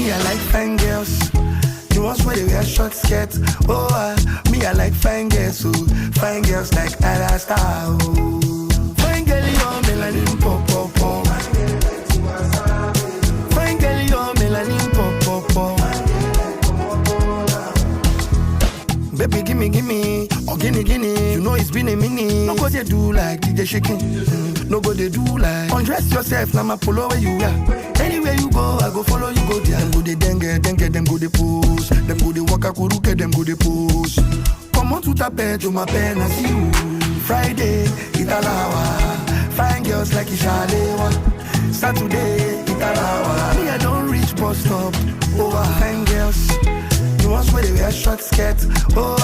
Me, I like fine girls. The ones where they wear short skirts. Oh, me, I like fine girls. Oh, fine girls like Ada Star. Oh, fine girl, you're melanin pop pop pop. Fine girl, you're melanin pop pop pop. Baby, gimme, oh gimme. You know it's been a minute. No go they do like DJ shaking. No go they do like undress yourself. Now my polo where you are. Anywhere you go, I go follow you go there. Them go they dengue, them go they pose. Them go they waka kuruke, them go they pose. Come on to the bed, to my pen, I see you. Friday, Italawa. Fine girls like Ishalewa. Saturday, Italawa. Me, I don't reach bus stop. Oh, fine girls. The ones where they wear short skirts. Oh,